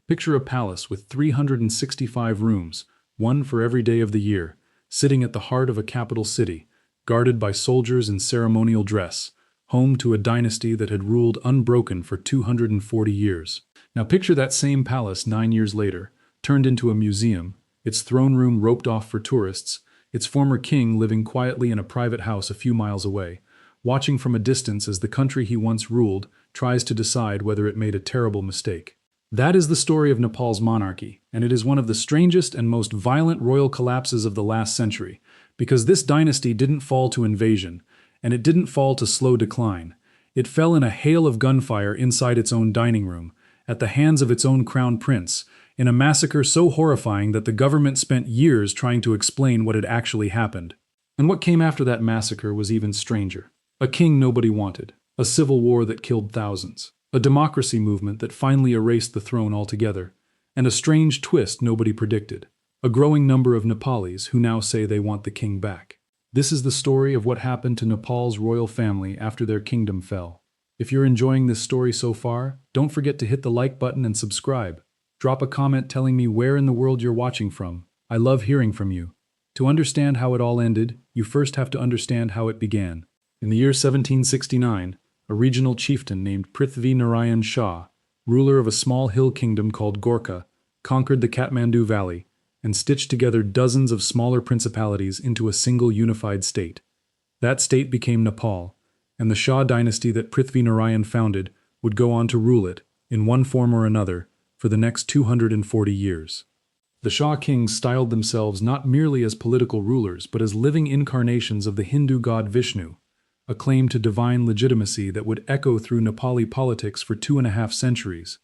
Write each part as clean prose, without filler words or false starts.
Picture a palace with 365 rooms, one for every day of the year, sitting at the heart of a capital city, guarded by soldiers in ceremonial dress, home to a dynasty that had ruled unbroken for 240 years. Now picture that same palace 9 years later, turned into a museum, its throne room roped off for tourists, its former king living quietly in a private house a few miles away, watching from a distance as the country he once ruled tries to decide whether it made a terrible mistake. That is the story of Nepal's monarchy, and it is one of the strangest and most violent royal collapses of the last century, because this dynasty didn't fall to invasion, and it didn't fall to slow decline. It fell in a hail of gunfire inside its own dining room, at the hands of its own crown prince, in a massacre so horrifying that the government spent years trying to explain what had actually happened. And what came after that massacre was even stranger. A king nobody wanted, a civil war that killed thousands, a democracy movement that finally erased the throne altogether, and a strange twist nobody predicted, a growing number of Nepalis who now say they want the king back. This is the story of what happened to Nepal's royal family after their kingdom fell. If you're enjoying this story so far, don't forget to hit the like button and subscribe. Drop a comment telling me where in the world you're watching from. I love hearing from you. To understand how it all ended, you first have to understand how it began. In the year 1769, a regional chieftain named Prithvi Narayan Shah, ruler of a small hill kingdom called Gorkha, conquered the Kathmandu Valley and stitched together dozens of smaller principalities into a single unified state. That state became Nepal, and the Shah dynasty that Prithvi Narayan founded would go on to rule it, in one form or another, for the next 240 years. The Shah kings styled themselves not merely as political rulers, but as living incarnations of the Hindu god Vishnu, a claim to divine legitimacy that would echo through Nepali politics for 2.5 centuries,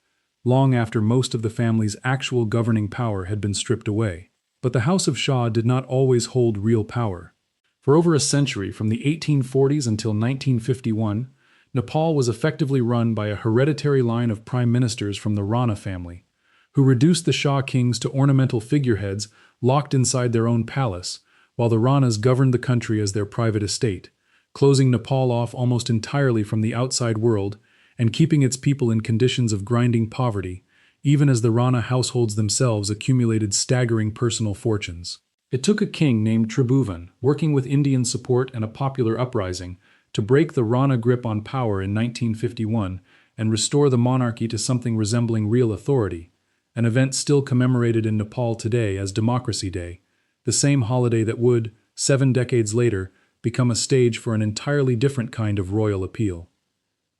long after most of the family's actual governing power had been stripped away. But the House of Shah did not always hold real power. For over a century, from the 1840s until 1951, Nepal was effectively run by a hereditary line of prime ministers from the Rana family, who reduced the Shah kings to ornamental figureheads locked inside their own palace, while the Ranas governed the country as their private estate, closing Nepal off almost entirely from the outside world and keeping its people in conditions of grinding poverty, even as the Rana households themselves accumulated staggering personal fortunes. It took a king named Tribhuvan, working with Indian support and a popular uprising, to break the Rana grip on power in 1951 and restore the monarchy to something resembling real authority, an event still commemorated in Nepal today as Democracy Day, the same holiday that would, 7 decades later, become a stage for an entirely different kind of royal appeal.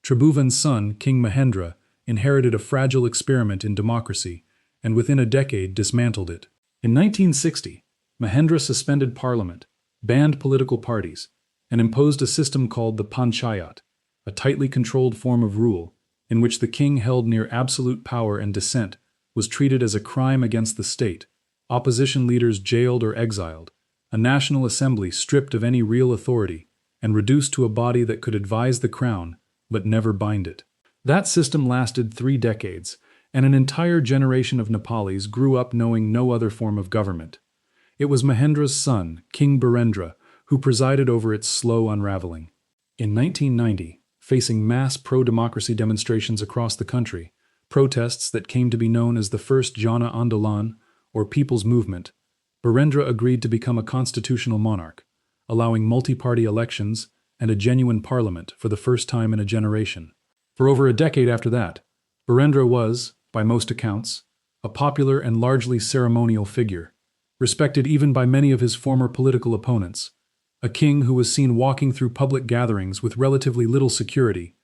Tribhuvan's son, King Mahendra, inherited a fragile experiment in democracy, and within a decade dismantled it. In 1960, Mahendra suspended parliament, banned political parties, and imposed a system called the Panchayat, a tightly controlled form of rule, in which the king held near absolute power and dissent was treated as a crime against the state, opposition leaders jailed or exiled, a national assembly stripped of any real authority, and reduced to a body that could advise the crown, but never bind it. That system lasted 3 decades, and an entire generation of Nepalis grew up knowing no other form of government. It was Mahendra's son, King Birendra, who presided over its slow unraveling. In 1990, facing mass pro-democracy demonstrations across the country, protests that came to be known as the first Jana Andolan, or People's Movement, Birendra agreed to become a constitutional monarch, allowing multi-party elections and a genuine parliament for the first time in a generation. For over a decade after that, Birendra was, by most accounts, a popular and largely ceremonial figure, respected even by many of his former political opponents, a king who was seen walking through public gatherings with relatively little security,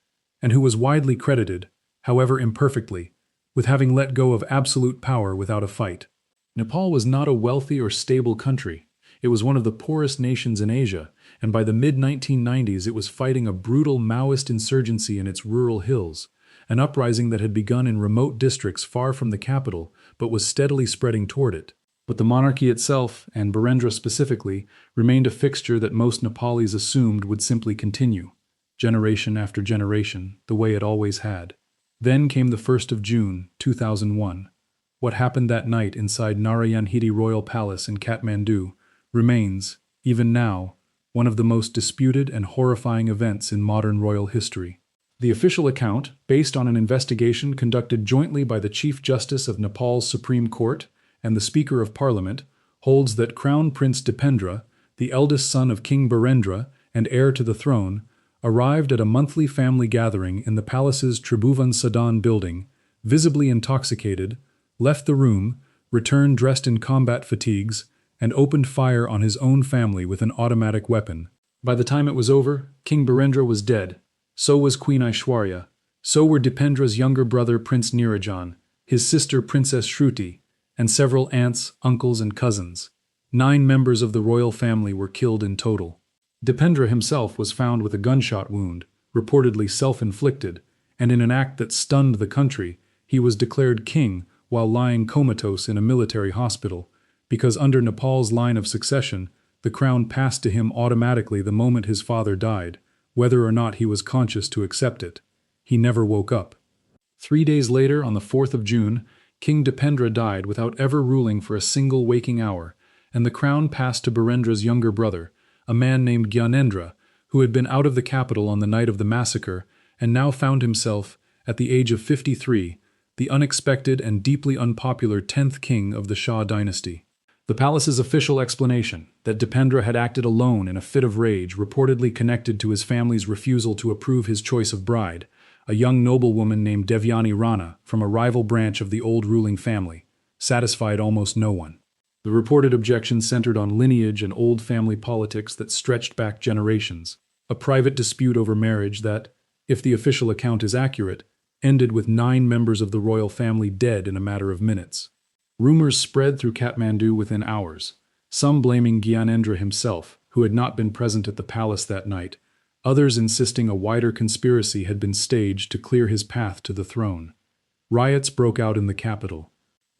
and who was widely credited, however imperfectly, with having let go of absolute power without a fight. Nepal was not a wealthy or stable country. It was one of the poorest nations in Asia, and by the mid-1990s it was fighting a brutal Maoist insurgency in its rural hills, an uprising that had begun in remote districts far from the capital but was steadily spreading toward it. But the monarchy itself, and Birendra specifically, remained a fixture that most Nepalis assumed would simply continue, generation after generation, the way it always had. Then came the 1st of June, 2001. What happened that night inside Narayanhity Royal Palace in Kathmandu remains, even now, one of the most disputed and horrifying events in modern royal history. The official account, based on an investigation conducted jointly by the Chief Justice of Nepal's Supreme Court and the Speaker of Parliament, holds that Crown Prince Dipendra, the eldest son of King Birendra and heir to the throne, arrived at a monthly family gathering in the palace's Tribhuvan Sadan building, visibly intoxicated, left the room, returned dressed in combat fatigues, and opened fire on his own family with an automatic weapon. By the time it was over, King Birendra was dead. So was Queen Aishwarya. So were Dipendra's younger brother Prince Nirajan, his sister Princess Shruti, and several aunts, uncles, and cousins. 9 members of the royal family were killed in total. Dipendra himself was found with a gunshot wound, reportedly self-inflicted, and in an act that stunned the country, he was declared king while lying comatose in a military hospital, because under Nepal's line of succession, the crown passed to him automatically the moment his father died, whether or not he was conscious to accept it. He never woke up. 3 days later, on the 4th of June, King Dipendra died without ever ruling for a single waking hour, and the crown passed to Birendra's younger brother, a man named Gyanendra, who had been out of the capital on the night of the massacre and now found himself, at the age of 53, the unexpected and deeply unpopular 10th king of the Shah dynasty. The palace's official explanation, that Dipendra had acted alone in a fit of rage reportedly connected to his family's refusal to approve his choice of bride, a young noblewoman named Devyani Rana from a rival branch of the old ruling family, satisfied almost no one. The reported objections centered on lineage and old family politics that stretched back generations, a private dispute over marriage that, if the official account is accurate, ended with 9 members of the royal family dead in a matter of minutes. Rumors spread through Kathmandu within hours, some blaming Gyanendra himself, who had not been present at the palace that night, others insisting a wider conspiracy had been staged to clear his path to the throne. Riots broke out in the capital.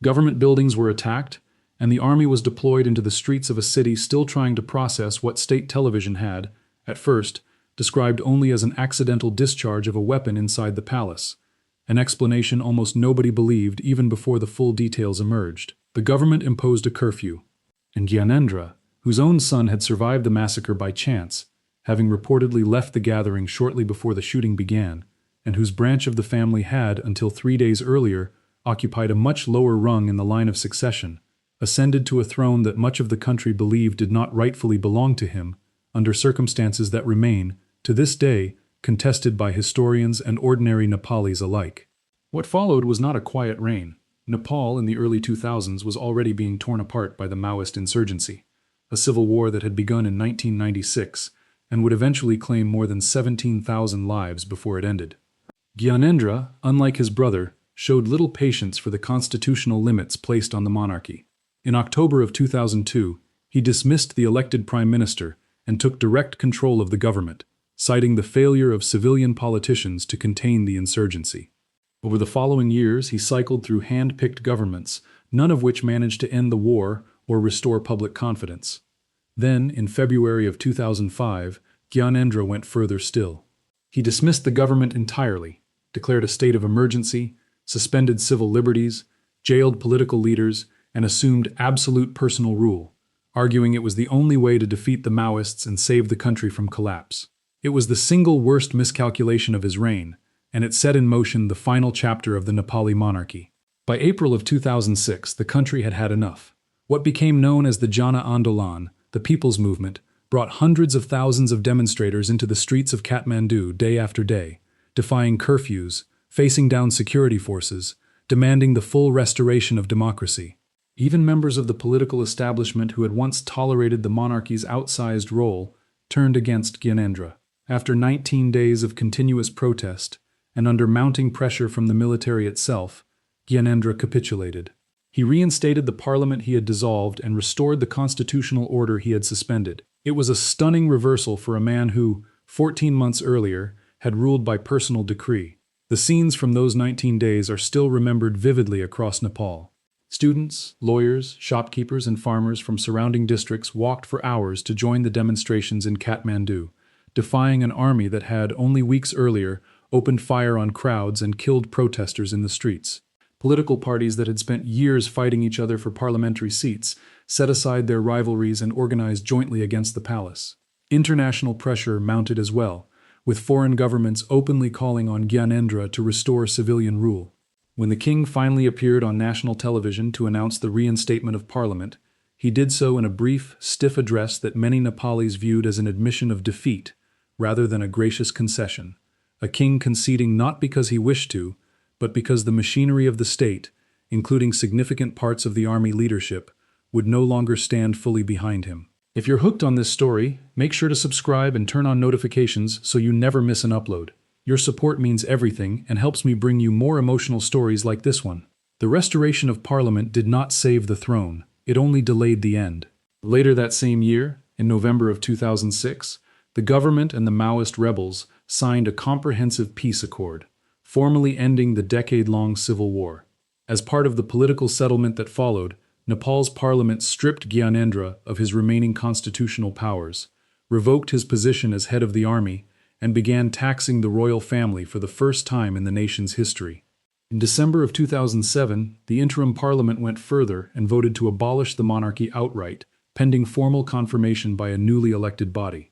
Government buildings were attacked, and the army was deployed into the streets of a city still trying to process what state television had, at first, described only as an accidental discharge of a weapon inside the palace, an explanation almost nobody believed even before the full details emerged. The government imposed a curfew, and Gyanendra, whose own son had survived the massacre by chance, having reportedly left the gathering shortly before the shooting began, and whose branch of the family had, until 3 days earlier, occupied a much lower rung in the line of succession, ascended to a throne that much of the country believed did not rightfully belong to him, under circumstances that remain, to this day, contested by historians and ordinary Nepalis alike. What followed was not a quiet reign. Nepal in the early 2000s was already being torn apart by the Maoist insurgency, a civil war that had begun in 1996 and would eventually claim more than 17,000 lives before it ended. Gyanendra, unlike his brother, showed little patience for the constitutional limits placed on the monarchy. In October of 2002, he dismissed the elected prime minister and took direct control of the government, citing the failure of civilian politicians to contain the insurgency. Over the following years, he cycled through hand-picked governments, none of which managed to end the war or restore public confidence. Then, in February of 2005, Gyanendra went further still. He dismissed the government entirely, declared a state of emergency, suspended civil liberties, jailed political leaders, and assumed absolute personal rule, arguing it was the only way to defeat the Maoists and save the country from collapse. It was the single worst miscalculation of his reign, and it set in motion the final chapter of the Nepali monarchy. By April of 2006, the country had had enough. What became known as the Jana Andolan, the People's Movement, brought hundreds of thousands of demonstrators into the streets of Kathmandu day after day, defying curfews, facing down security forces, demanding the full restoration of democracy. Even members of the political establishment who had once tolerated the monarchy's outsized role turned against Gyanendra. After 19 days of continuous protest, and under mounting pressure from the military itself, Gyanendra capitulated. He reinstated the parliament he had dissolved and restored the constitutional order he had suspended. It was a stunning reversal for a man who, 14 months earlier, had ruled by personal decree. The scenes from those 19 days are still remembered vividly across Nepal. Students, lawyers, shopkeepers, and farmers from surrounding districts walked for hours to join the demonstrations in Kathmandu, defying an army that had, only weeks earlier, opened fire on crowds and killed protesters in the streets. Political parties that had spent years fighting each other for parliamentary seats set aside their rivalries and organized jointly against the palace. International pressure mounted as well, with foreign governments openly calling on Gyanendra to restore civilian rule. When the king finally appeared on national television to announce the reinstatement of parliament, he did so in a brief, stiff address that many Nepalis viewed as an admission of defeat, rather than a gracious concession, a king conceding not because he wished to, but because the machinery of the state, including significant parts of the army leadership, would no longer stand fully behind him. If you're hooked on this story, make sure to subscribe and turn on notifications so you never miss an upload. Your support means everything and helps me bring you more emotional stories like this one. The restoration of Parliament did not save the throne, it only delayed the end. Later that same year, in November of 2006, the government and the Maoist rebels signed a comprehensive peace accord, formally ending the decade-long civil war. As part of the political settlement that followed, Nepal's parliament stripped Gyanendra of his remaining constitutional powers, revoked his position as head of the army, and began taxing the royal family for the first time in the nation's history. In December of 2007, the interim parliament went further and voted to abolish the monarchy outright, pending formal confirmation by a newly elected body.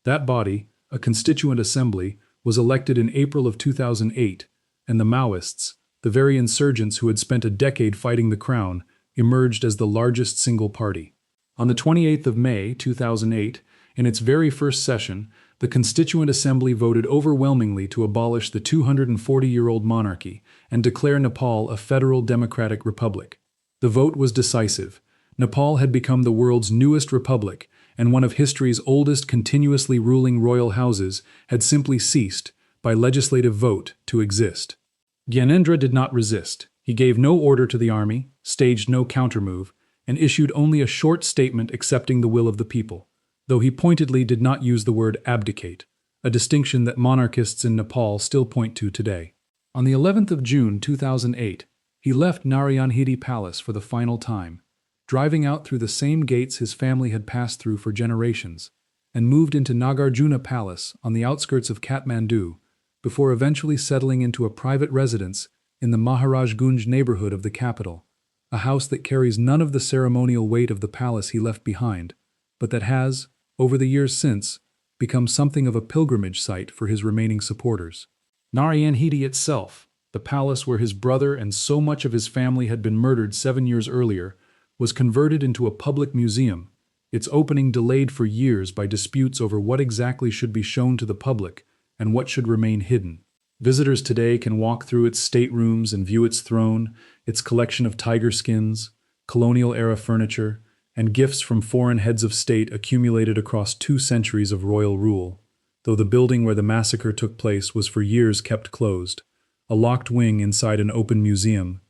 That body, a Constituent Assembly, was elected in April of 2008, and the Maoists, the very insurgents who had spent a decade fighting the crown, emerged as the largest single party. On the 28th of May 2008, in its very first session, the Constituent Assembly voted overwhelmingly to abolish the 240-year-old monarchy and declare Nepal a federal democratic republic. The vote was decisive. Nepal had become the world's newest republic, and one of history's oldest continuously ruling royal houses had simply ceased, by legislative vote, to exist. Gyanendra did not resist. He gave no order to the army, staged no countermove, and issued only a short statement accepting the will of the people, though he pointedly did not use the word abdicate, a distinction that monarchists in Nepal still point to today. On the 11th of June 2008, he left Narayanhity Palace for the final time, driving out through the same gates his family had passed through for generations, and moved into Nagarjuna Palace on the outskirts of Kathmandu, before eventually settling into a private residence in the Maharajgunj neighborhood of the capital, a house that carries none of the ceremonial weight of the palace he left behind, but that has, over the years since, become something of a pilgrimage site for his remaining supporters. Narayanhity itself, the palace where his brother and so much of his family had been murdered 7 years earlier, was converted into a public museum, its opening delayed for years by disputes over what exactly should be shown to the public and what should remain hidden. Visitors today can walk through its staterooms and view its throne, its collection of tiger skins, colonial-era furniture, and gifts from foreign heads of state accumulated across 2 centuries of royal rule, though the building where the massacre took place was for years kept closed, a locked wing inside an open museum,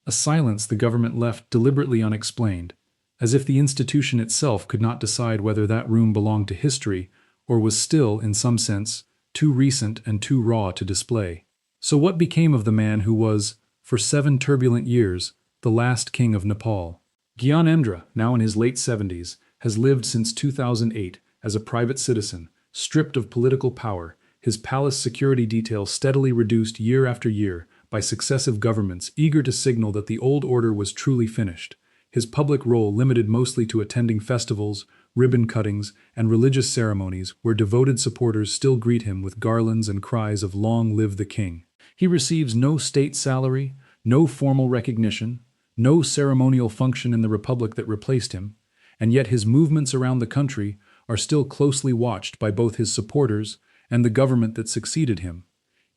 a silence the government left deliberately unexplained, as if the institution itself could not decide whether that room belonged to history or was still, in some sense, too recent and too raw to display. So what became of the man who was, for 7 turbulent years, the last king of Nepal? Gyanendra, now in his late 70s, has lived since 2008 as a private citizen, stripped of political power, his palace security detail steadily reduced year after year by successive governments eager to signal that the old order was truly finished, his public role limited mostly to attending festivals, ribbon cuttings, and religious ceremonies where devoted supporters still greet him with garlands and cries of "Long live the king." He receives no state salary, no formal recognition, no ceremonial function in the republic that replaced him, and yet his movements around the country are still closely watched by both his supporters and the government that succeeded him,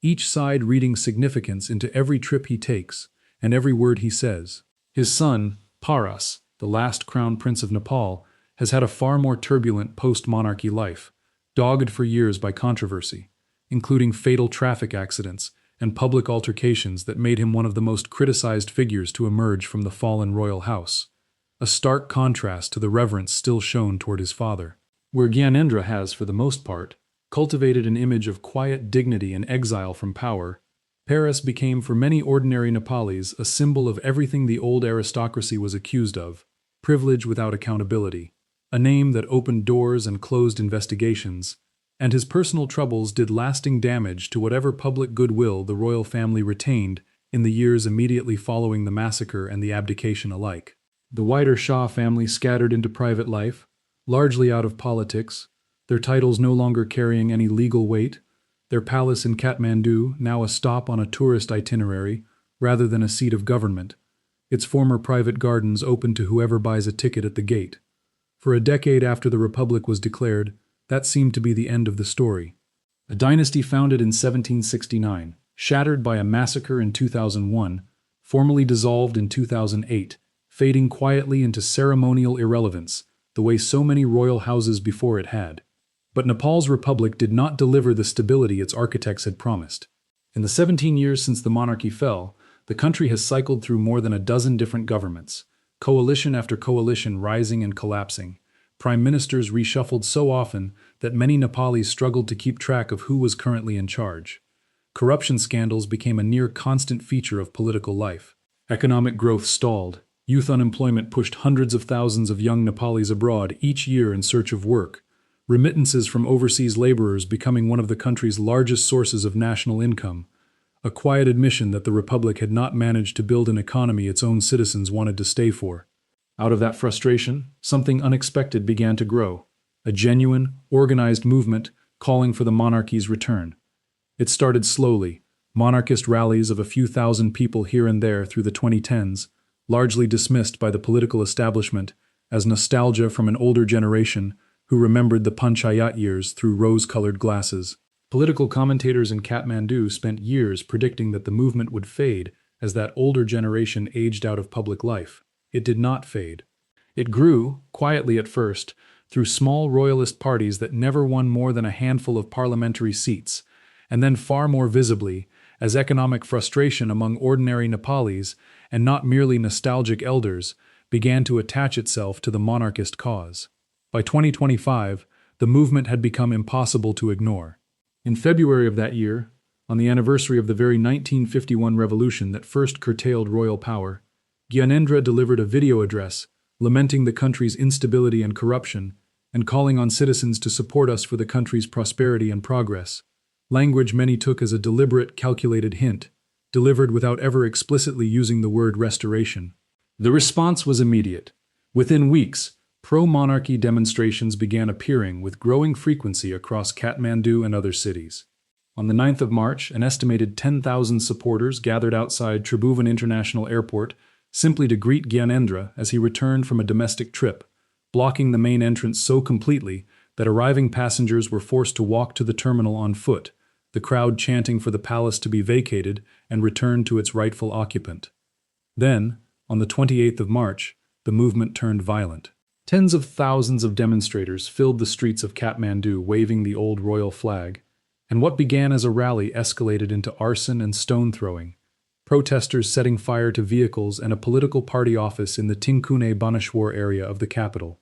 each side reading significance into every trip he takes and every word he says. His son, Paras, the last crown prince of Nepal, has had a far more turbulent post-monarchy life, dogged for years by controversy, including fatal traffic accidents and public altercations that made him one of the most criticized figures to emerge from the fallen royal house, a stark contrast to the reverence still shown toward his father. Where Gyanendra has, for the most part, cultivated an image of quiet dignity and exile from power, Paras became for many ordinary Nepalis a symbol of everything the old aristocracy was accused of: privilege without accountability, a name that opened doors and closed investigations, and his personal troubles did lasting damage to whatever public goodwill the royal family retained in the years immediately following the massacre and the abdication alike. The wider Shah family scattered into private life, largely out of politics, their titles no longer carrying any legal weight, their palace in Kathmandu now a stop on a tourist itinerary rather than a seat of government, its former private gardens open to whoever buys a ticket at the gate. For a decade after the Republic was declared, that seemed to be the end of the story. A dynasty founded in 1769, shattered by a massacre in 2001, formally dissolved in 2008, fading quietly into ceremonial irrelevance, the way so many royal houses before it had. But Nepal's republic did not deliver the stability its architects had promised. In the 17 years since the monarchy fell, the country has cycled through more than a dozen different governments, coalition after coalition rising and collapsing, prime ministers reshuffled so often that many Nepalis struggled to keep track of who was currently in charge. Corruption scandals became a near constant feature of political life. Economic growth stalled. Youth unemployment pushed hundreds of thousands of young Nepalis abroad each year in search of work, remittances from overseas laborers becoming one of the country's largest sources of national income, a quiet admission that the Republic had not managed to build an economy its own citizens wanted to stay for. Out of that frustration, something unexpected began to grow, a genuine, organized movement calling for the monarchy's return. It started slowly, monarchist rallies of a few thousand people here and there through the 2010s, largely dismissed by the political establishment as nostalgia from an older generation who remembered the Panchayat years through rose-colored glasses. Political commentators in Kathmandu spent years predicting that the movement would fade as that older generation aged out of public life. It did not fade. It grew, quietly at first, through small royalist parties that never won more than a handful of parliamentary seats, and then far more visibly, as economic frustration among ordinary Nepalis, and not merely nostalgic elders, began to attach itself to the monarchist cause. By 2025, the movement had become impossible to ignore. In February of that year, on the anniversary of the very 1951 revolution that first curtailed royal power, Gyanendra delivered a video address lamenting the country's instability and corruption and calling on citizens to support us for the country's prosperity and progress. Language many took as a deliberate, calculated hint, delivered without ever explicitly using the word restoration. The response was immediate. Within weeks, pro-monarchy demonstrations began appearing with growing frequency across Kathmandu and other cities. On the 9th of March, an estimated 10,000 supporters gathered outside Tribhuvan International Airport simply to greet Gyanendra as he returned from a domestic trip, blocking the main entrance so completely that arriving passengers were forced to walk to the terminal on foot, the crowd chanting for the palace to be vacated and returned to its rightful occupant. Then, on the 28th of March, the movement turned violent. Tens of thousands of demonstrators filled the streets of Kathmandu waving the old royal flag, and what began as a rally escalated into arson and stone throwing, protesters setting fire to vehicles and a political party office in the Tingkune Baneshwar area of the capital.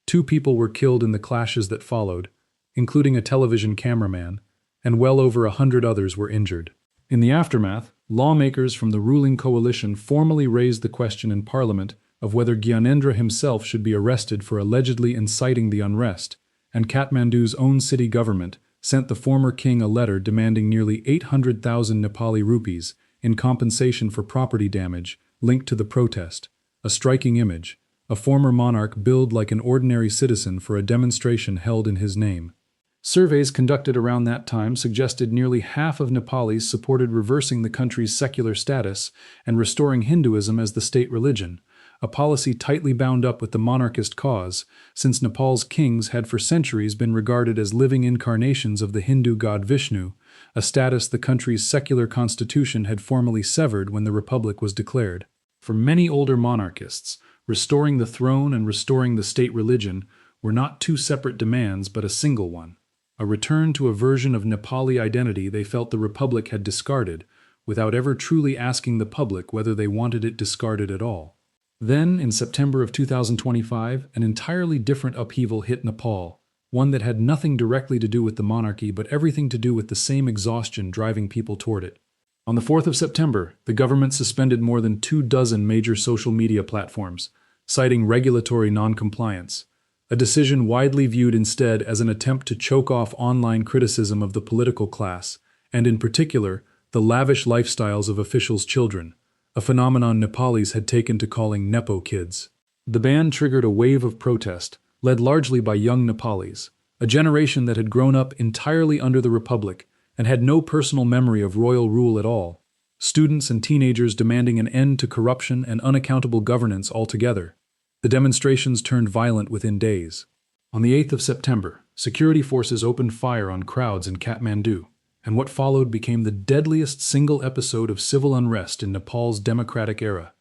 2 people were killed in the clashes that followed, including a television cameraman, and well over 100 others were injured. In the aftermath, lawmakers from the ruling coalition formally raised the question in Parliament of whether Gyanendra himself should be arrested for allegedly inciting the unrest, and Kathmandu's own city government sent the former king a letter demanding nearly 800,000 Nepali rupees in compensation for property damage linked to the protest, a striking image, a former monarch billed like an ordinary citizen for a demonstration held in his name. Surveys conducted around that time suggested nearly half of Nepalis supported reversing the country's secular status and restoring Hinduism as the state religion, a policy tightly bound up with the monarchist cause, since Nepal's kings had for centuries been regarded as living incarnations of the Hindu god Vishnu, a status the country's secular constitution had formally severed when the republic was declared. For many older monarchists, restoring the throne and restoring the state religion were not 2 separate demands but a single one, a return to a version of Nepali identity they felt the republic had discarded, without ever truly asking the public whether they wanted it discarded at all. Then, in September of 2025, an entirely different upheaval hit Nepal, one that had nothing directly to do with the monarchy but everything to do with the same exhaustion driving people toward it. On the 4th of September, the government suspended more than 24 major social media platforms, citing regulatory non-compliance, a decision widely viewed instead as an attempt to choke off online criticism of the political class, and in particular, the lavish lifestyles of officials' children, a phenomenon Nepalis had taken to calling Nepo kids. The ban triggered a wave of protest, led largely by young Nepalis, a generation that had grown up entirely under the Republic and had no personal memory of royal rule at all. Students and teenagers demanding an end to corruption and unaccountable governance altogether. The demonstrations turned violent within days. On the 8th of September, security forces opened fire on crowds in Kathmandu, and what followed became the deadliest single episode of civil unrest in Nepal's democratic era,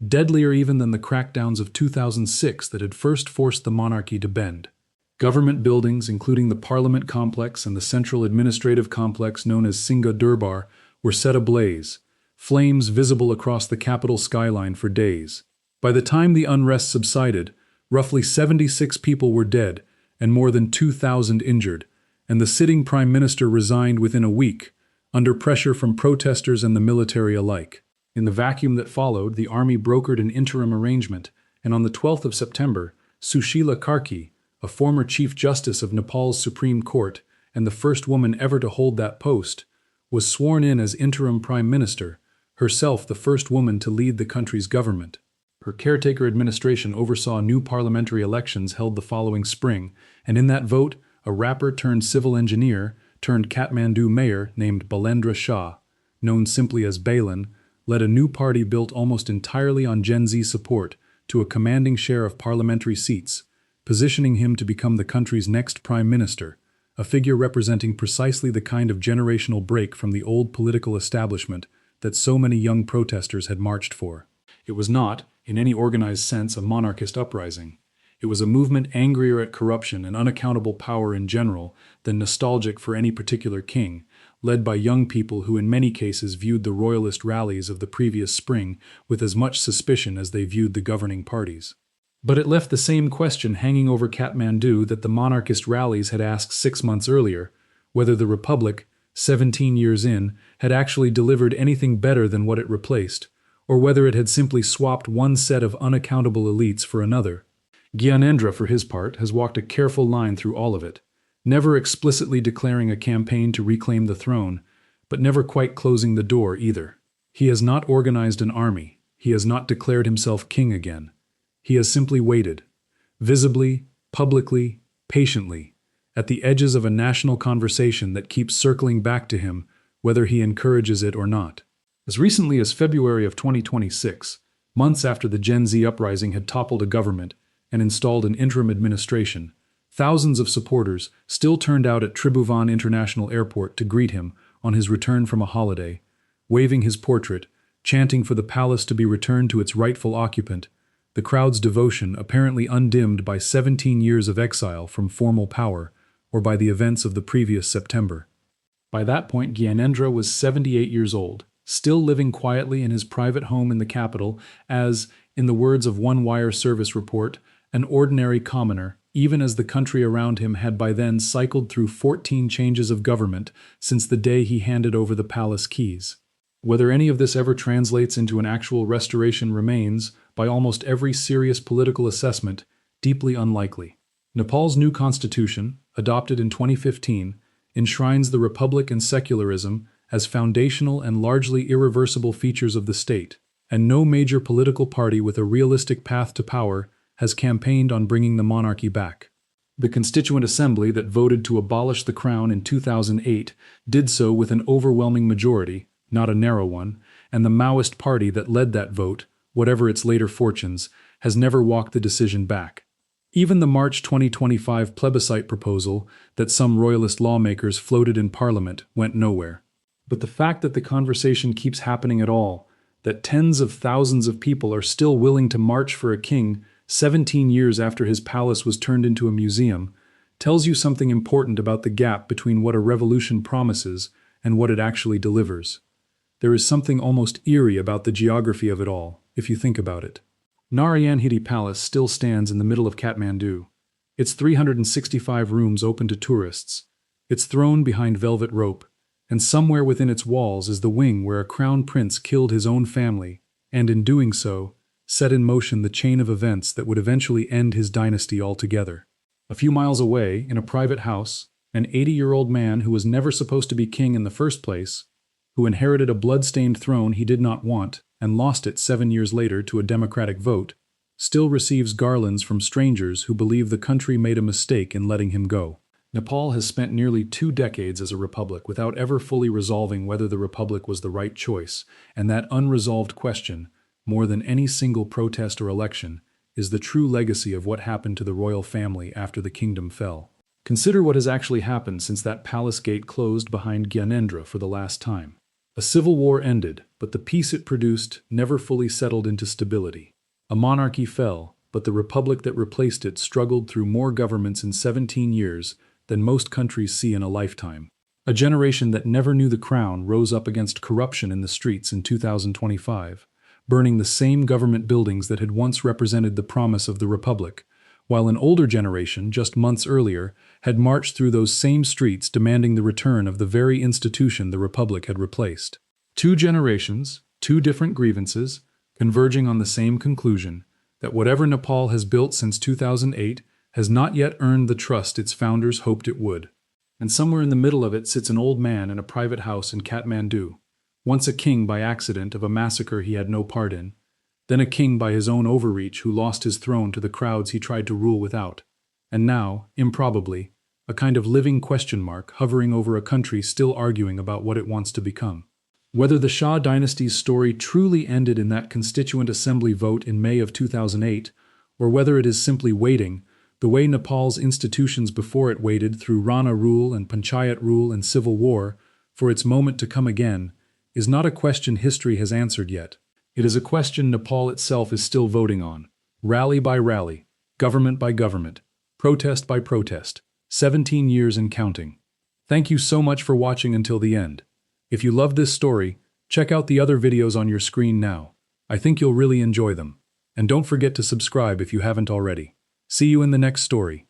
deadlier even than the crackdowns of 2006 that had first forced the monarchy to bend. Government buildings, including the parliament complex and the central administrative complex known as Singha Durbar, were set ablaze, flames visible across the capital skyline for days. By the time the unrest subsided, roughly 76 people were dead and more than 2,000 injured, and the sitting prime minister resigned within a week, under pressure from protesters and the military alike. In the vacuum that followed, the army brokered an interim arrangement, and on the 12th of September, Sushila Karki, a former Chief Justice of Nepal's Supreme Court and the first woman ever to hold that post, was sworn in as interim prime minister, herself the first woman to lead the country's government. Her caretaker administration oversaw new parliamentary elections held the following spring, and in that vote, a rapper turned civil engineer turned Kathmandu mayor named Birendra Shah, known simply as Balin, led a new party built almost entirely on Gen Z support to a commanding share of parliamentary seats, positioning him to become the country's next prime minister, a figure representing precisely the kind of generational break from the old political establishment that so many young protesters had marched for. It was not, in any organized sense, a monarchist uprising. It was a movement angrier at corruption and unaccountable power in general than nostalgic for any particular king, led by young people who in many cases viewed the royalist rallies of the previous spring with as much suspicion as they viewed the governing parties. But it left the same question hanging over Kathmandu that the monarchist rallies had asked 6 months earlier, whether the Republic, 17 years in, had actually delivered anything better than what it replaced, or whether it had simply swapped one set of unaccountable elites for another. Gyanendra, for his part, has walked a careful line through all of it, never explicitly declaring a campaign to reclaim the throne, but never quite closing the door either. He has not organized an army. He has not declared himself king again. He has simply waited, visibly, publicly, patiently, at the edges of a national conversation that keeps circling back to him, whether he encourages it or not. As recently as February of 2026, months after the Gen Z uprising had toppled a government and installed an interim administration, thousands of supporters still turned out at Tribhuvan International Airport to greet him on his return from a holiday, waving his portrait, chanting for the palace to be returned to its rightful occupant, the crowd's devotion apparently undimmed by 17 years of exile from formal power or by the events of the previous September. By that point, Gyanendra was 78 years old, still living quietly in his private home in the capital as, in the words of one wire service report, an ordinary commoner, even as the country around him had by then cycled through 14 changes of government since the day he handed over the palace keys. Whether any of this ever translates into an actual restoration remains, by almost every serious political assessment, deeply unlikely. Nepal's new constitution, adopted in 2015, enshrines the republic and secularism as foundational and largely irreversible features of the state, and no major political party with a realistic path to power has campaigned on bringing the monarchy back. The Constituent Assembly that voted to abolish the crown in 2008 did so with an overwhelming majority, not a narrow one, and the Maoist party that led that vote, whatever its later fortunes, has never walked the decision back. Even the March 2025 plebiscite proposal that some royalist lawmakers floated in Parliament went nowhere. But the fact that the conversation keeps happening at all, that tens of thousands of people are still willing to march for a king 17 years after his palace was turned into a museum, tells you something important about the gap between what a revolution promises and what it actually delivers. There is something almost eerie about the geography of it all, if you think about it. Narayanhity Palace still stands in the middle of Kathmandu, its 365 rooms open to tourists, its throne behind velvet rope, and somewhere within its walls is the wing where a crown prince killed his own family, and in doing so, set in motion the chain of events that would eventually end his dynasty altogether. A few miles away, in a private house, an 80-year-old man who was never supposed to be king in the first place, who inherited a blood-stained throne he did not want and lost it 7 years later to a democratic vote, still receives garlands from strangers who believe the country made a mistake in letting him go. Nepal has spent nearly 2 decades as a republic without ever fully resolving whether the republic was the right choice, and that unresolved question, more than any single protest or election, is the true legacy of what happened to the royal family after the kingdom fell. Consider what has actually happened since that palace gate closed behind Gyanendra for the last time. A civil war ended, but the peace it produced never fully settled into stability. A monarchy fell, but the republic that replaced it struggled through more governments in 17 years than most countries see in a lifetime. A generation that never knew the crown rose up against corruption in the streets in 2025, burning the same government buildings that had once represented the promise of the republic, while an older generation, just months earlier, had marched through those same streets demanding the return of the very institution the republic had replaced. 2 generations, 2 different grievances, converging on the same conclusion, that whatever Nepal has built since 2008 has not yet earned the trust its founders hoped it would. And somewhere in the middle of it sits an old man in a private house in Kathmandu, once a king by accident of a massacre he had no part in, then a king by his own overreach who lost his throne to the crowds he tried to rule without, and now, improbably, a kind of living question mark hovering over a country still arguing about what it wants to become. Whether the Shah dynasty's story truly ended in that Constituent Assembly vote in May of 2008, or whether it is simply waiting, the way Nepal's institutions before it waited through Rana rule and Panchayat rule and civil war, for its moment to come again, is not a question history has answered yet. It is a question Nepal itself is still voting on, rally by rally, government by government, protest by protest, 17 years and counting. Thank you so much for watching until the end. If you love this story, check out the other videos on your screen now. I think you'll really enjoy them. And don't forget to subscribe if you haven't already. See you in the next story.